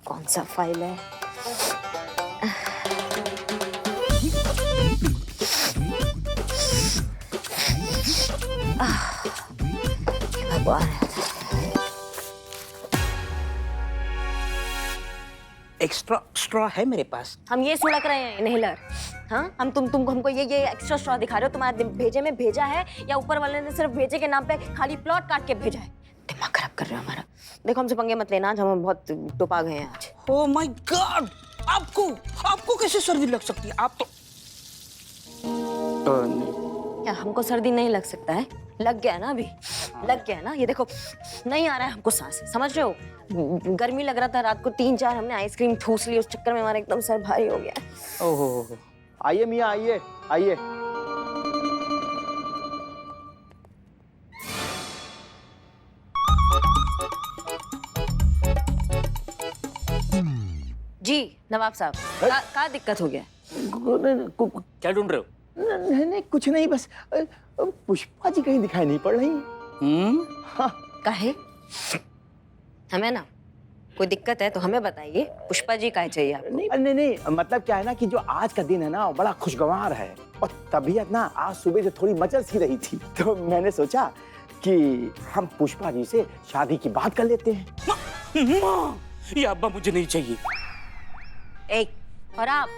कौन सा फाइल है? भगवान, एक्स्ट्रा स्ट्रॉ है मेरे पास। हम ये सुलग रहे हैं इनहेलर। हाँ, हम तुमको हमको ये एक्स्ट्रा स्ट्रॉ दिखा रहे हो? तुम्हारे भेजे में भेजा है या ऊपर वाले ने सिर्फ भेजे के नाम पे खाली प्लॉट काट के भेजा है? दिमाग खराब कर रहे हो हमारा। देखो हमसे पंगे मत लेना, आज हम बहुत टोपा गए हैं आज। ओह माय गॉड, आपको कैसे सर्दी लग सकती है? आप तो क्या हमको सर्दी नहीं लग सकता है? लग गया ना अभी, लग गया ना। ये देखो नहीं आ रहा है हमको सांस, समझ रहे हो? गर्मी लग रहा था, रात को 3-4 हमने आइसक्रीम ठूस ली, उस चक्कर में हमारा एकदम सर भारी हो गया। ओहो, आइए मियाँ, आइए आइए। जी नवाब साहब, का दिक्कत हो गया? क्या ढूंढ रहे हो? नहीं कुछ नहीं, बस पुष्पा जी कहीं दिखाई नहीं पड़ रही। हाँ। काहे? हमें ना कोई दिक्कत है तो हमें बताइए, पुष्पा जी काहे चाहिए आपको? नहीं, मतलब क्या है ना कि जो आज का दिन है ना बड़ा खुशगवार है, और तबीयत ना आज सुबह से थोड़ी मचल सी रही थी, तो मैंने सोचा कि हम पुष्पा जी से शादी की बात कर लेते हैं। ये अब्बा मुझे नहीं चाहिए। एक और आप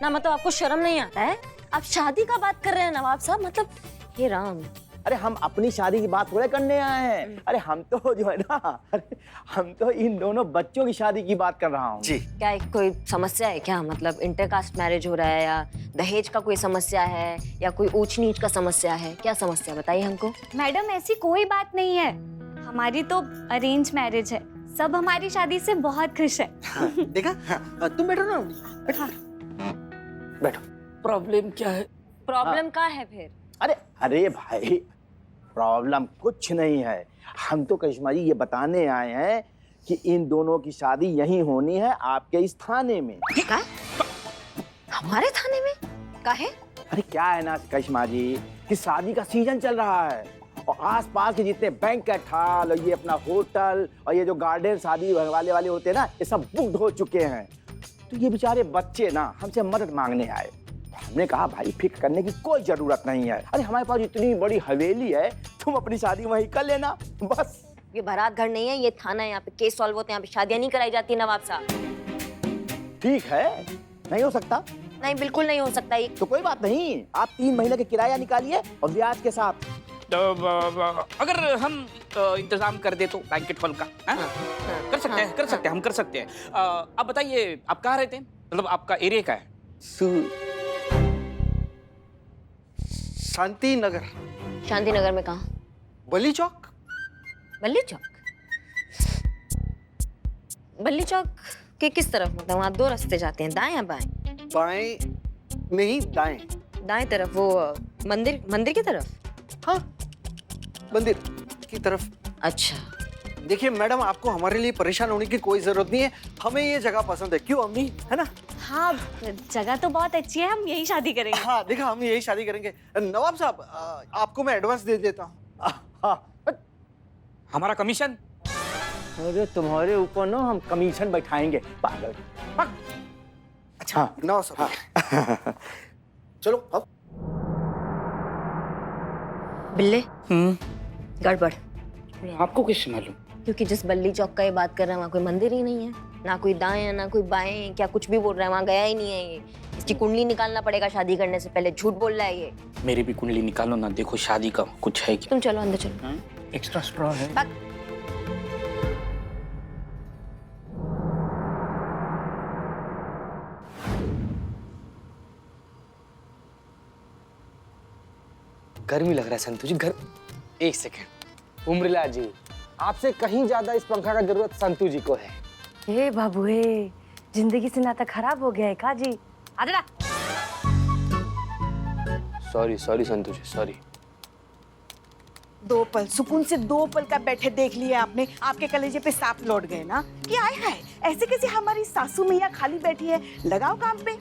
ना, मतलब आपको शर्म नहीं आता है? आप शादी का बात कर रहे हैं नवाब साहब, मतलब हे राम। अरे हम अपनी शादी की बात थोड़े करने आए हैं, अरे हम तो जो है ना, अरे हम तो इन दोनों बच्चों की शादी की बात कर रहा हूँ जी। क्या कोई समस्या है क्या? मतलब इंटरकास्ट मैरिज हो रहा है या दहेज का कोई समस्या है या कोई ऊंच नीच का समस्या है? क्या समस्या बताइए हमको। मैडम ऐसी कोई बात नहीं है, हमारी तो अरेंज मैरिज है, सब हमारी शादी से बहुत खुश है। देखा? तुम बैठो ना। बैठो। प्रॉब्लम क्या है? प्रॉब्लम का है फिर? अरे भाई, प्रॉब्लम कुछ नहीं है। हम तो करिश्मा जी ये बताने आए हैं कि इन दोनों की शादी यहीं होनी है, आपके इस थाने में। का? हमारे थाने में? काहे? अरे क्या है ना करिश्मा जी कि शादी का सीजन चल रहा है, और आसपास के जितने बैंकेट हॉल और ये अपना होटल और ये जो गार्डन शादी वाले होते हैं ना, ये सब बुक्ड हो चुके हैं। तो ये बेचारे बच्चे ना हमसे मदद मांगने आए। हमने कहा भाई फिक्र करने की कोई जरूरत नहीं है, अरे हमारे पास इतनी बड़ी हवेली है, तुम अपनी शादी वहीं कर लेना बस। ये बारात घर नहीं है, ये थाना है, यहाँ पे केस सॉल्व होते हैं, यहाँ पे शादियां नहीं कराई जाती नवाब साहब। ठीक है, नहीं हो सकता? नहीं बिल्कुल नहीं हो सकता ये। तो कोई बात नहीं, आप 3 महीने के किराया निकालिए और ब्याज के साथ। अगर हम इंतजाम कर दे तो बैंकेट हॉल का? कर सकते हैं, हम कर सकते हैं। आप बताइए आप कहाँ रहते हैं, मतलब आपका एरिया क्या है? शांति नगर। शांति नगर में कहाँ? बली चौक। बल्ली चौक? बल्ली चौक के किस तरफ? मतलब वहाँ 2 रास्ते जाते हैं, दाएं या बाएं? बाएं नहीं, दाएं। दाएं तरफ, वो मंदिर की तरफ? हाँ, मंदिर की तरफ। अच्छा। देखिए मैडम, आपको हमारे लिए परेशान होने की कोई जरूरत नहीं है, हमें ये जगह पसंद है। क्यों अम्मी, है ना? हाँ, जगह तो बहुत अच्छी है, हम यही शादी करेंगे। हाँ देखा, हम यही शादी करेंगे। नवाब साहब, आपको मैं एडवांस दे देता हूँ। हमारा कमीशन? अरे तुम्हारे ऊपर ना हम कमीशन बैठाएंगे पागल। अच्छा नवाब साहब, चलो अब। बिल्ले, गड़बड़। आपको कैसे मालूम? क्योंकि जिस बल्ली चौक का ये बात कर रहे हैं वहाँ कोई मंदिर ही नहीं है, ना कोई दाएं है ना कोई बाएं है, क्या कुछ भी बोल रहा है, वहाँ गया ही नहीं है ये। इसकी कुंडली निकालना पड़ेगा शादी करने से पहले, झूठ बोल रहा है ये। मेरी भी कुंडली निकालो ना, देखो शादी का कुछ है क्या? तुम चलो अंदर चलो। एक्स्ट्रा स्ट्रॉ है? गर्मी लग रहा है संतू जी, घर। एक सेकंड, उम्रला जी, आपसे कहीं ज्यादा इस पंखा का जरूरत संतू जी को है। हे बाबू हे, जिंदगी से नाता खराब हो गया है का जी? आजा। सॉरी संतू जी, सॉरी। 2 पल सुकून से 2 पल का बैठे देख लिया आपने, आपके कलेजे पे सांप लौट गए ना कि आए है ऐसे कैसे हमारी सासू मैया खाली बैठी है, लगाओ काम पे।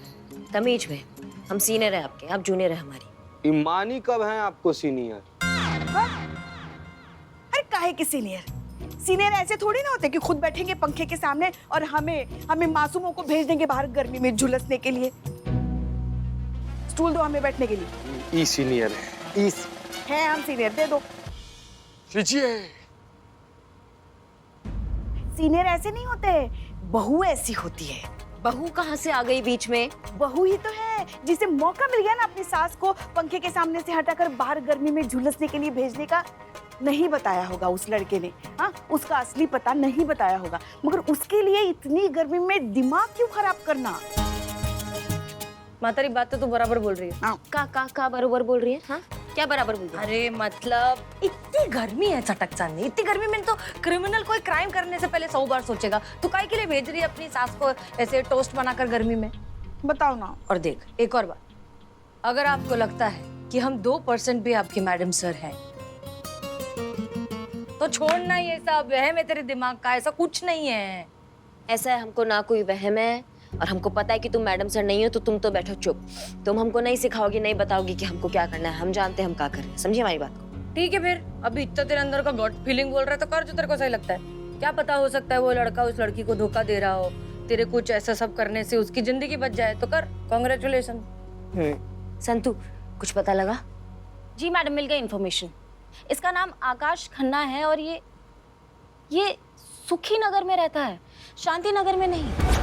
तमीज में, हम सीनियर है आपके, आप जूनियर है हमारी। ईमानी कब है आपको सीनियर? अरे काहे की सीनियर? सीनियर ऐसे थोड़ी ना होते कि खुद बैठेंगे पंखे के सामने और हमें हमें मासूमों को भेज देंगे बाहर गर्मी में झुलसने के लिए। स्टूल दो हमें बैठने के लिए। ई सीनियर है, ई है हम सीनियर, दे दो। लीजिए। सीनियर ऐसे नहीं होते, बहू ऐसी होती है। बहू कहाँ से आ गई बीच में? बहू ही तो है जिसे मौका मिल गया ना अपनी सास को पंखे के सामने से हटाकर बाहर गर्मी में झुलसने के लिए भेजने का। नहीं बताया होगा उस लड़के ने, हाँ, उसका असली पता नहीं बताया होगा, मगर उसके लिए इतनी गर्मी में दिमाग क्यों खराब करना। मातारी बात तो तू बराबर बोल रही है। का बरोबर बोल रही है? हाँ, क्या बराबर बोल रही है? अरे मतलब इतनी गर्मी है चटक चांदनी, इतनी गर्मी में तो क्रिमिनल कोई क्राइम करने से पहले 100 बार सोचेगा। तू काहे के लिए भेज रही है अपनी सास को ऐसे टोस्ट बनाकर गर्मी में? बताओ ना। और देख एक और बात, अगर आपको लगता है कि हम 2% भी आपकी मैडम सर हैं, तो छोड़ना ये सब वहम है तेरे दिमाग का, ऐसा कुछ नहीं है। ऐसा है, हमको ना कोई वहम है और हमको पता है कि तुम मैडम सर नहीं हो, तो तुम तो बैठो चुप। तुम हमको नहीं सिखाओगी, नहीं बताओगी कि हमको क्या करना है। हम जानते हैं हम क्या कर रहे हैं, समझी हमारी बात को? ठीक है, फिर अभी इतना तेरे अंदर का गॉट फीलिंग बोल रहा है तो कर जो तेरे को सही लगता है। क्या पता, हो सकता है वो लड़का उस लड़की को धोखा दे रहा हो, तेरे कुछ ऐसा सब करने से उसकी जिंदगी बच जाए तो कर। कांग्रेचुलेशन। संतू, कुछ पता लगा? जी मैडम, मिल गई इन्फॉर्मेशन। इसका नाम आकाश खन्ना है और ये सुखी नगर में रहता है, शांति नगर में नहीं।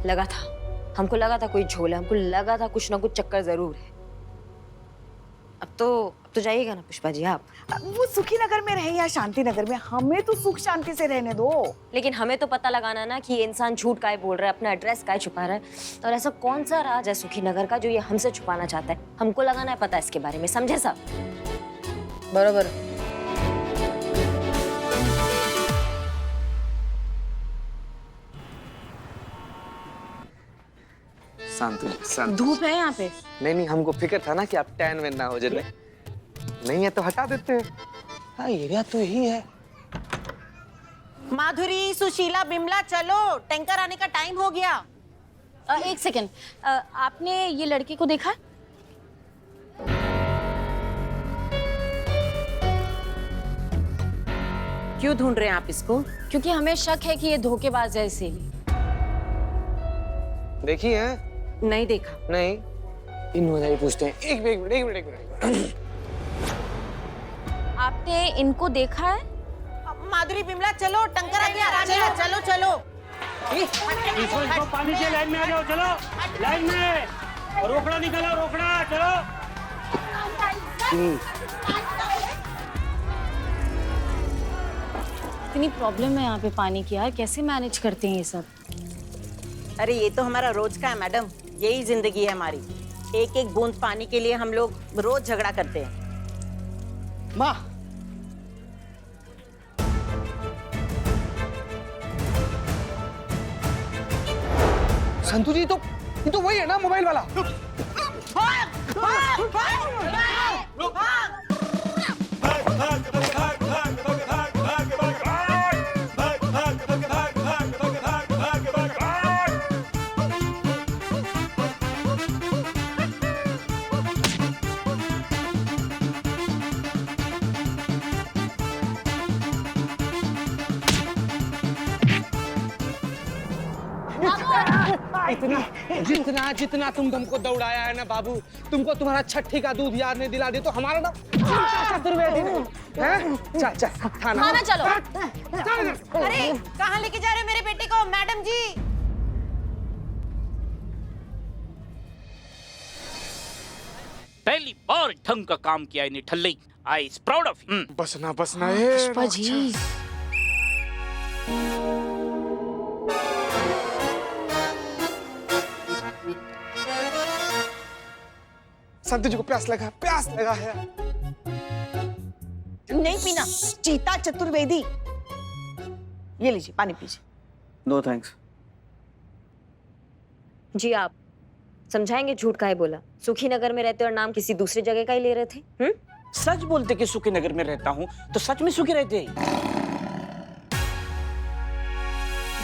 लगा था, हमको लगा था कोई झोल है, हमको लगा था कुछ ना कुछ चक्कर जरूर है। अब तो जाइएगा ना पुष्पा जी आप। वो सुखी नगर में रहे या शांति नगर में, हमें तो सुख शांति से रहने दो। लेकिन हमें तो पता लगाना ना कि ये इंसान झूठ काहे बोल रहा है, अपना एड्रेस काहे छुपा रहा है, और ऐसा कौन सा राज है सुखी नगर का जो ये हमसे छुपाना चाहता है। हमको लगाना है पता इसके बारे में, समझे साहब? बरोबर। शांत। धूप है यहाँ पे। नहीं, हमको फिक्र था ना कि आप टैन वैन ना हो जाए। नहीं है तो हटा देते हैं। हाँ, एरिया तो यही है। माधुरी, सुशीला, बिमला, चलो, टैंकर आने का टाइम हो गया। एक सेकेंड, आपने ये लड़के को देखा? क्यों ढूंढ रहे हैं आप इसको? क्योंकि हमें शक है कि ये धोखेबाज है, इसीलिए। देखिए हैं? नहीं देखा। नहीं, इन पूछते हैं। एक मिनट। आपने इनको देखा है? माधुरी, बिमला, चलो, टैंकर आ गया। चलो चलो। इसको पानी से लाइन में आ जाओ, चलो लाइन में। रोकड़ा निकालो, रोकड़ा, चलो। इतनी प्रॉब्लम है यहाँ पे पानी की यार, कैसे मैनेज करते हैं ये सब? अरे ये तो हमारा रोज का है मैडम, यही जिंदगी है हमारी। एक एक बूंद पानी के लिए हम लोग रोज झगड़ा करते हैं। माँ, संतू जी, ये तो वही है ना मोबाइल वाला? जितना जितना तुमको दौड़ाया है ना बाबू, तुमको तुम्हारा छठी का दूध याद नहीं दिला दे तो हमारा ना चतुर्वेदी हैं? चल थाना चलो। अरे कहाँ लेके जा रहे हो मेरे बेटे को मैडम जी? पहली बार ढंग का काम किया इन्हें ठल्ले। I is proud of you. बसना पुष्पा जी, संतू जी को प्यास लगा है। नहीं पीना, चीता चतुर्वेदी। ये लीजिए, पानी पीजिए। No thanks. जी आप समझाएंगे झूठ काहे बोला? सुखी नगर में रहते और नाम किसी दूसरी जगह का ही ले रहे थे। सच बोलते कि सुखी नगर में रहता हूँ तो सच में सुखी रहते।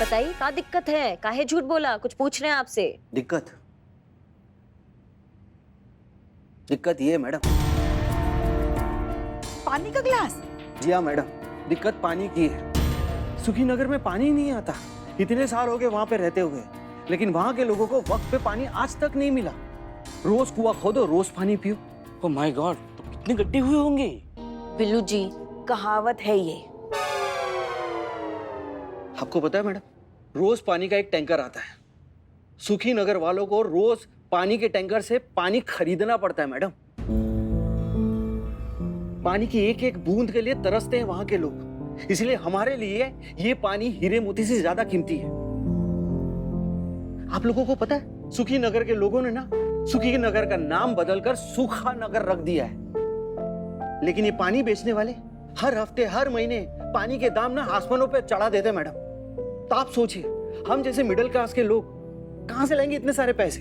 बताइए क्या दिक्कत है, काहे झूठ बोला? कुछ पूछ रहे हैं आपसे। दिक्कत ये है मैडम। पानी का गिलास जी हाँ मैडम, दिक्कत पानी की है। सुखी नगर में पानी ही नहीं आता। इतने साल हो गए वहां पे रहते हुए, लेकिन वहां के लोगों को वक्त पे पानी आज तक नहीं मिला। रोज कुआं खोदो, रोज पानी पियो। ओह माय गॉड, तो कितने गड्ढे हुए होंगे? बिल्लू जी, कहावत है ये। आपको पता है मैडम, रोज पानी का एक टैंकर आता है। सुखी नगर वालों को रोज पानी के टैंकर से पानी खरीदना पड़ता है मैडम। पानी की एक एक बूंद के लिए तरसते हैं वहां के लोग। इसलिए हमारे लिए ये पानी हीरे मोती से ज्यादा कीमती है। आप लोगों को पता है, सुखी नगर के लोगों ने ना सुखी नगर का नाम बदलकर सूखा नगर रख दिया है। लेकिन ये पानी बेचने वाले हर हफ्ते हर महीने पानी के दाम ना आसमानों पे चढ़ा देते हैं मैडम। तो आप सोचिए, हम जैसे मिडिल क्लास के लोग कहां से लाएंगे इतने सारे पैसे?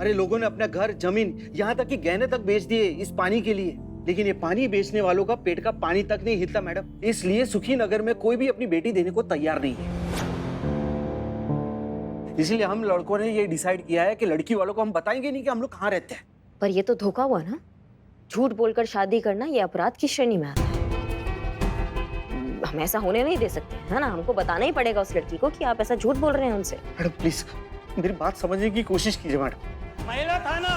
अरे लोगों ने अपना घर, जमीन, यहाँ तक कि गहने तक बेच दिए इस पानी के लिए। लेकिन ये पानी बेचने वालों का पेट का पानी तक नहीं हिलता मैडम। इसलिए सुखी नगर में कोई भी अपनी बेटी देने को तैयार नहीं है। इसलिए हम लड़कों ने ये डिसाइड किया है कि लड़की वालों को हम बताएंगे नहीं कि हम लोग कहाँ रहते हैं। पर ये तो धोखा हुआ ना। झूठ बोलकर शादी करना ये अपराध की श्रेणी में आता है। हम ऐसा होने नहीं दे सकते, है ना? हमको बताना ही पड़ेगा उस लड़की को कि आप ऐसा झूठ बोल रहे हैं उनसे। मैडम प्लीज मेरी बात समझने की कोशिश कीजिए मैडम। महिला थाना,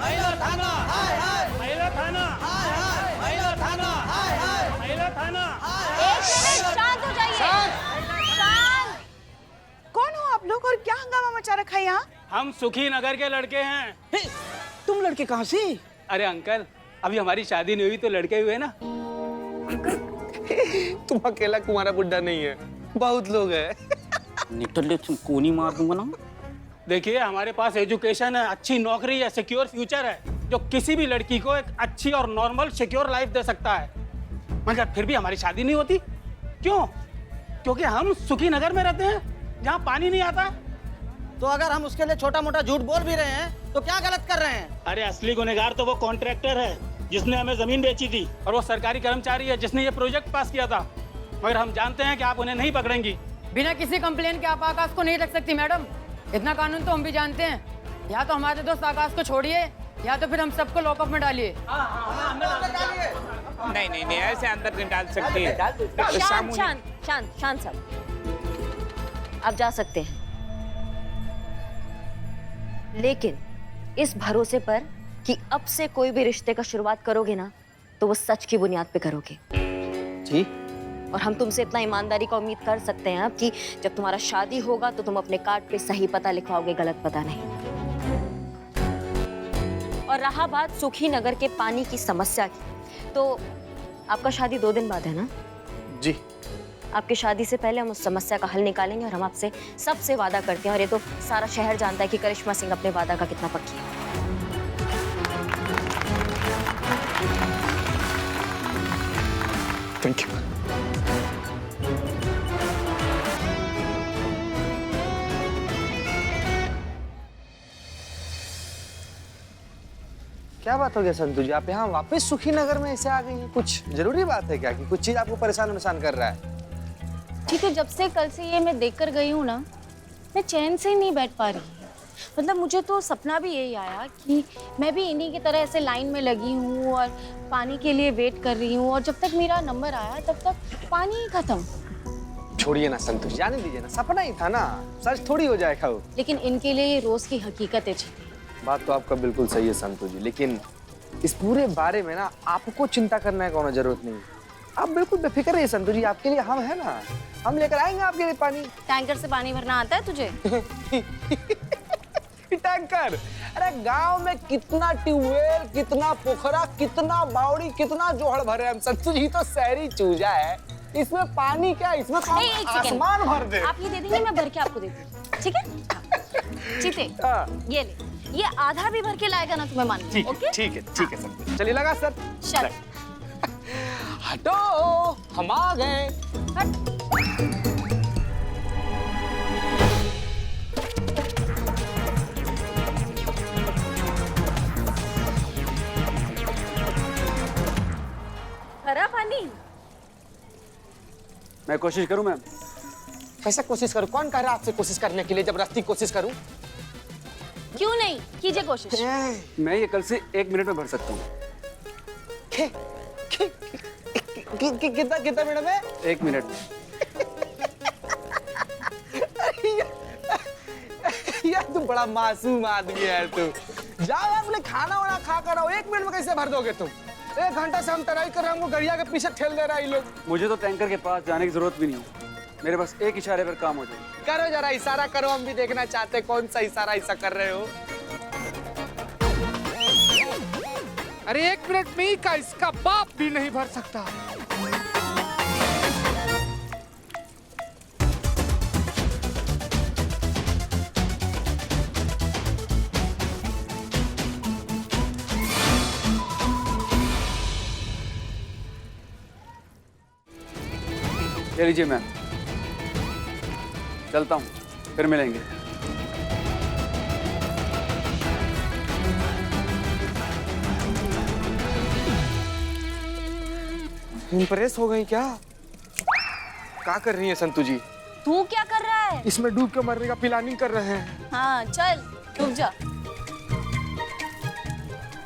महिला थाना, महिला थाना, महिला थाना, महिला थाना। शांत हो जाइए। शांत। कौन हो आप लोग और क्या हंगामा मचा रखा है यहाँ? हम सुखी नगर के लड़के हैं। हे, तुम लड़के कहाँ से? अरे अंकल, अभी हमारी शादी नहीं हुई तो लड़के हुए ना। तुम अकेला कुंवारा बुड्ढा नहीं है, बहुत लोग हैं। निकल तुम कोनी मार दूंगा ना। देखिए, हमारे पास एजुकेशन है, अच्छी नौकरी है, सिक्योर फ्यूचर है, जो किसी भी लड़की को एक अच्छी और नॉर्मल सिक्योर लाइफ दे सकता है। मगर फिर भी हमारी शादी नहीं होती। क्यों? क्योंकि हम सुखी नगर में रहते हैं, जहाँ पानी नहीं आता। तो अगर हम उसके लिए छोटा मोटा झूठ बोल भी रहे हैं तो क्या गलत कर रहे हैं? अरे असली गुनहगार तो वो कॉन्ट्रैक्टर है जिसने हमें जमीन बेची थी, और वो सरकारी कर्मचारी है जिसने ये प्रोजेक्ट पास किया था। मगर हम जानते हैं कि आप उन्हें नहीं पकड़ेंगी। बिना किसी कंप्लेन के आप आकाश को नहीं रख सकती मैडम। इतना कानून तो हम भी जानते हैं। या तो हमारे दोस्त आकाश को छोड़िए, या तो फिर हम सबको लॉकअप में डालिए। नहीं नहीं नहीं, ऐसे अंदर नहीं डाल सकती है। शांत शांत शांत शांत सब। आप जा सकते हैं, लेकिन इस भरोसे पर कि अब से कोई भी रिश्ते का शुरुआत करोगे ना तो वो सच की बुनियाद पे करोगे। जी। और हम तुमसे इतना ईमानदारी का उम्मीद कर सकते हैं अब कि जब तुम्हारा शादी होगा तो तुम अपने कार्ड पे सही पता लिखवाओगे, गलत पता नहीं। और रहा बात सुखी नगर के पानी की समस्या की, तो आपका शादी 2 दिन बाद है ना? जी। आपकी शादी से पहले हम उस समस्या का हल निकालेंगे और हम आपसे सबसे वादा करते हैं, और ये तो सारा शहर जानता है कि करिश्मा सिंह अपने वादा का कितना पक्की है। Thank you. क्या बात हो गया संतू जी, आप यहाँ वापस सुखी नगर में ऐसे आ गई हैं? कुछ जरूरी बात है क्या कि कुछ चीज आपको परेशान कर रहा है? ठीक है, जब से कल से ये मैं देख कर गई हूँ ना, मैं चैन से ही नहीं बैठ पा रही। मतलब मुझे तो सपना भी यही आया कि मैं भी इन्हीं की तरह ऐसे लाइन में लगी हूँ और पानी के लिए वेट कर रही हूँ, और जब तक मेरा नंबर आया तब तक पानी ही खत्म। छोड़िए ना संतोष, जाने दीजिए ना, सपना ही था ना, सच थोड़ी हो जाएगा वो। लेकिन इनके लिए ये रोज की हकीकत है जी। बात तो आपका बिल्कुल सही है संतोष जी, लेकिन इस पूरे बारे में ना आपको चिंता करने का कोई जरूरत नहीं। आप बिल्कुल बेफिक्र रहिए संतोष जी, आपके लिए हम है ना, हम लेकर आएंगे आपके लिए पानी। टैंकर से पानी भरना आता है तुझे? टैंकर? अरे गांव में कितना ट्यूबवेल, कितना पोखरा, कितना बावड़ी, कितना जोहड़ भरे हम संतोष जी, तो शहरी चूजा है, इसमें पानी क्या, इसमें तो आसमान भर दे। आप ये दे देंगे, मैं भर के आपको दे दूंगी, ठीक है? चीते, ये ले, ये आधा भी भर के लाएगा ना तुम्हें मान। ओके? ठीक है संतोष, चलिए लगा सर। चल। हटो, हम आ गए। हट। हरा पानी। मैं कोशिश करूं मैम? कैसे कोशिश करूं? कौन कह रहा है आपसे कोशिश करने के लिए? जबरदस्ती कोशिश करूं? क्यों नहीं, कीजिए कोशिश। मैं ये कल से 1 मिनट में भर सकता हूँ। कितना कितना मिनट में? 1 मिनट में। यार तू बड़ा मासूम आदमी है तू। जाओ अपने खाना वाना खा कर आओ, 1 मिनट में कैसे भर दोगे तुम? 1 घंटा से हम तराई कर रहे हैं, हमको गड़िया के पीछे ठेल दे रहा है ये लोग। मुझे तो टैंकर के पास जाने की जरूरत भी नहीं है, मेरे बस एक इशारे पर काम हो जाए। करो जरा इशारा करो, हम भी देखना चाहते हैं कौन सा इशारा ऐसा कर रहे हो। अरे 1 मिनट में ही का इसका बाप भी नहीं भर सकता। ले लीजिए मैम, चलता हूँ, फिर मिलेंगे। इम्प्रेस हो गई क्या? क्या कर रही है संतू जी? तू क्या कर रहा है? इसमें डूब के मरने का प्लानिंग कर रहे हैं। हाँ चल रुक जा।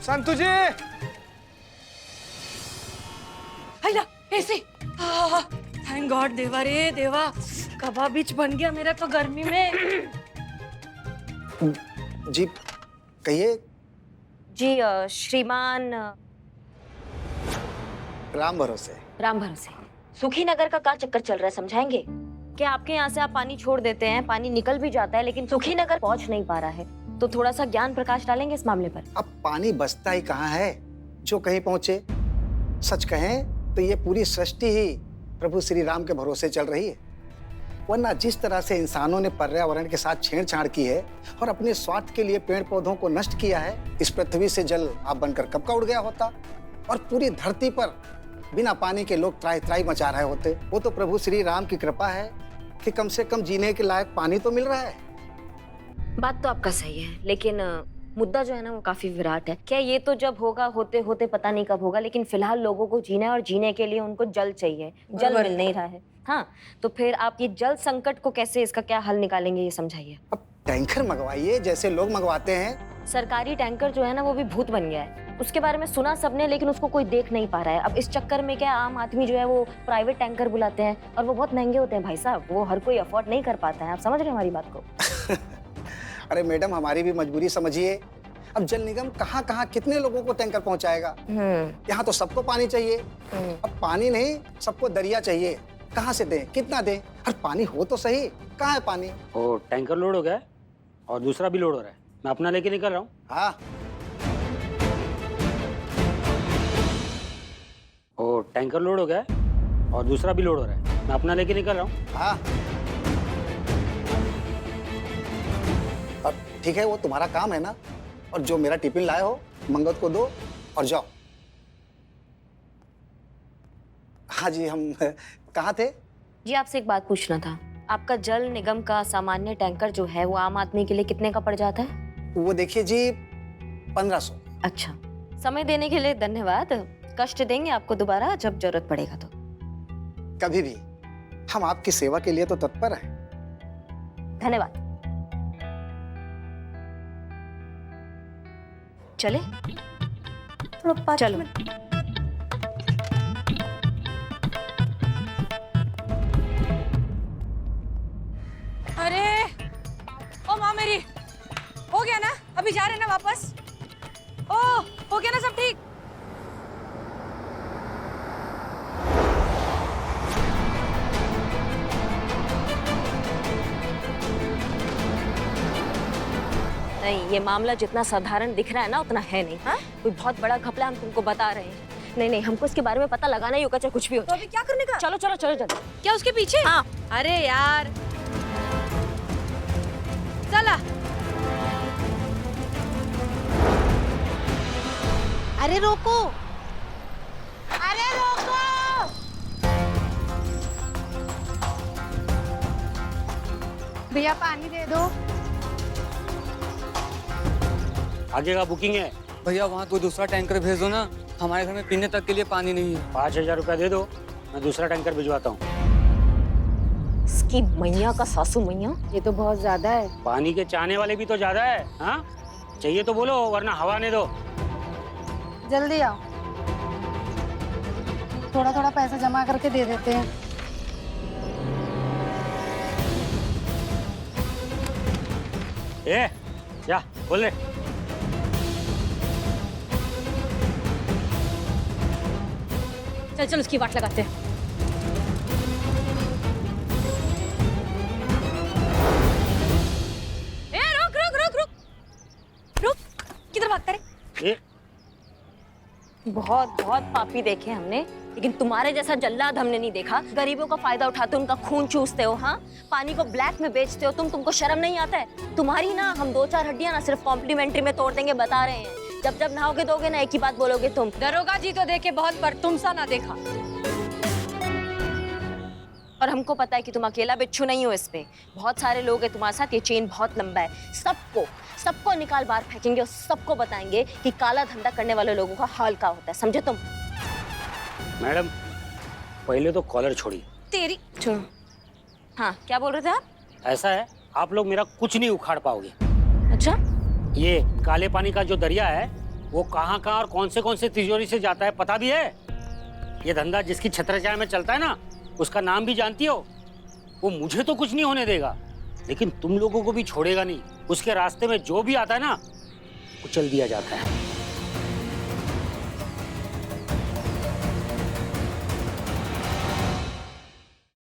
संतू जी हैला ऐसे थैंक गॉड देवा रे देवा, कबाब बीच बन गया मेरा तो गर्मी में। जी कहिए। जी श्रीमान राम भरोसे। राम भरोसे, सुखी नगर का क्या चक्कर चल रहा है, समझाएंगे? क्या आपके यहाँ से आप पानी छोड़ देते हैं, पानी निकल भी जाता है, लेकिन सुखी नगर पहुँच नहीं पा रहा है, तो थोड़ा सा ज्ञान प्रकाश डालेंगे इस मामले पर। अब पानी बचता ही कहाँ है जो कहीं पहुंचे? सच कहें तो ये पूरी सृष्टि ही प्रभु श्री राम के भरोसे चल रही है। वरना जिस तरह से इंसानों ने पर्यावरण के साथ छेड़छाड़ की है और अपने स्वार्थ के लिए पेड़ पौधों को नष्ट किया है, इस पृथ्वी से जल आप बनकर कब का उड़ गया होता और पूरी धरती पर बिना पानी के लोग त्राही त्राही मचा रहे होते। वो तो प्रभु श्री राम की कृपा है कि कम से कम जीने के लायक पानी तो मिल रहा है। बात तो आपका सही है, लेकिन मुद्दा जो है ना वो काफी विराट है। क्या ये तो जब होगा होते होते पता नहीं कब होगा, लेकिन फिलहाल लोगों को जीना है और जीने के लिए उनको जल चाहिए, जल मिल नहीं रहा है। हाँ, तो फिर आप ये जल संकट को कैसे, इसका क्या हल निकालेंगे, ये समझाइए। अब टैंकर मंगवाइए जैसे लोग मंगवाते हैं। सरकारी टैंकर जो है ना वो भी भूत बन गया है। उसके बारे में सुना सबने, लेकिन उसको कोई देख नहीं पा रहा है। अब इस चक्कर में क्या आम आदमी जो है वो प्राइवेट टैंकर बुलाते हैं और वो बहुत महंगे होते हैं भाई साहब, वो हर कोई अफोर्ड नहीं कर पाता है। आप समझ रहे हैं हमारी बात को? अरे मैडम, हमारी भी मजबूरी समझिए। अब जल निगम कहाँ कहाँ कितने लोगों को टैंकर पहुंचाएगा? यहाँ तो सबको पानी चाहिए। अब पानी नहीं, सबको दरिया चाहिए। कहाँ से दें, कितना दें? और पानी हो तो सही, कहाँ है पानी? ओ टैंकर लोड हो गया है और दूसरा भी लोड हो रहा है, मैं अपना लेके निकल रहा हूँ। हाँ, ओ टैंकर लोड हो गया है और दूसरा भी लोड हो रहा है, मैं अपना लेके निकल रहा हूँ। हाँ। अब ठीक है, वो तुम्हारा काम है ना। और जो मेरा टिफिन लाए हो मंगत को दो और जाओ। हाँ जी, हम कहाँ थे? जी आपसे एक बात पूछना था। आपका जल निगम का सामान्य टैंकर जो है वो आम आदमी के लिए कितने का पड़ जाता है? वो देखिए जी, 1500। अच्छा, समय देने के लिए धन्यवाद। कष्ट देंगे आपको दोबारा जब जरूरत पड़ेगा तो। कभी भी हम आपकी सेवा के लिए तो तत्पर हैं। धन्यवाद। चले? चलो। अरे ओ माँ मेरी, हो गया ना? अभी जा रहे ना वापस? ओ हो गया ना सब ठीक? नहीं, ये मामला जितना साधारण दिख रहा है ना उतना है नहीं। हाँ, कोई बहुत बड़ा घपला हम तुमको बता रहे हैं। नहीं नहीं, हमको इसके बारे में पता लगाना ही होगा, चाहे कुछ भी हो। तो अभी क्या करने का? चलो चलो चलो चलो। क्या उसके पीछे? हाँ। अरे यार चला। अरे रोको, अरे रोको। भैया पानी दे दो। आगे का बुकिंग है। भैया वहाँ कोई दूसरा टैंकर भेज दो ना, हमारे घर में पीने तक के लिए पानी नहीं है। 5000 रुपया दे दो, मैं दूसरा टैंकर भिजवाता हूँ। इसकी मैया का सासू मैया, ये तो बहुत ज्यादा है। पानी के चाहने वाले भी तो ज्यादा है। हाँ, चाहिए तो बोलो वरना हवा ने दो। जल्दी आओ। थोड़ा थोड़ा पैसा जमा करके दे देते हैं। ए, जा बोल रहे। चल चल उसकी वाट लगाते हैं। ए, रुक रुक रुक रुक रुक, किधर भागता रे? बहुत बहुत पापी देखे हमने, लेकिन तुम्हारे जैसा जल्लाद हमने नहीं देखा। गरीबों का फायदा उठाते हो, उनका खून चूसते हो। हाँ, पानी को ब्लैक में बेचते हो तुमको शर्म नहीं आता है? तुम्हारी ना हम 2-4 हड्डियां ना सिर्फ कॉम्प्लीमेंट्री में तोड़ देंगे, बता रहे हैं। जब जब नहाओगे दोगे ना, एक ही बात बोलोगे तुम। दरोगा जी तो देखे बहुत, पर तुम सा ना देखा। और हमको पता है कि तुम अकेला बिच्छू नहीं हो, इसमें बहुत सारे लोग हैं तुम्हारे साथ। ये चेन बहुत लंबा है। सबको निकाल बाहर फेंकेंगे और सबको बताएंगे कि काला धंधा करने वाले लोगों का हाल क्या होता है, समझे तुम? मैडम, पहले तो कॉलर छोड़िए। तेरी हाँ, क्या बोल रहे थे आप? ऐसा है, आप लोग मेरा कुछ नहीं उखाड़ पाओगे। अच्छा, ये काले पानी का जो दरिया है वो कहाँ और कौन से तिजोरी से जाता है पता भी है? ये धंधा जिसकी छत्रछाया में चलता है ना, उसका नाम भी जानती हो? वो मुझे तो कुछ नहीं होने देगा, लेकिन तुम लोगों को भी छोड़ेगा नहीं। उसके रास्ते में जो भी आता है ना, कुचल दिया जाता है।